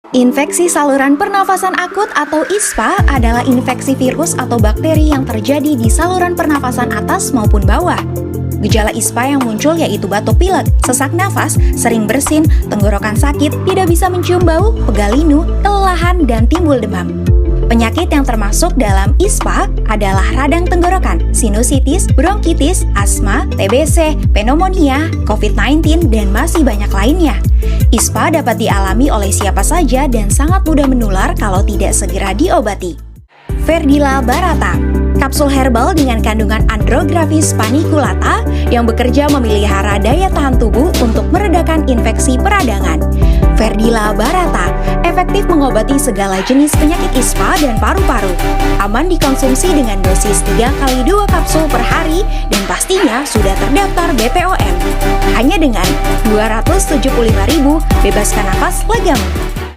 Infeksi saluran pernafasan akut atau ISPA adalah infeksi virus atau bakteri yang terjadi di saluran pernafasan atas maupun bawah. Gejala ISPA yang muncul yaitu batuk pilek, sesak nafas, sering bersin, tenggorokan sakit, tidak bisa mencium bau, pegal linu, kelelahan, dan timbul demam. Penyakit yang termasuk dalam ISPA adalah radang tenggorokan, sinusitis, bronkitis, asma, TBC, pneumonia, COVID-19, dan masih banyak lainnya. ISPA dapat dialami oleh siapa saja dan sangat mudah menular kalau tidak segera diobati. Verdila Barata, kapsul herbal dengan kandungan Andrographis paniculata yang bekerja memelihara daya tahan tubuh untuk meredakan infeksi peradangan. Verdila Barata efektif mengobati segala jenis penyakit ISPA dan paru-paru. Aman dikonsumsi dengan dosis 3x2 kapsul per hari dan pastinya sudah terdaftar BPOM. Hanya dengan Rp275.000, bebaskan nafas legamu.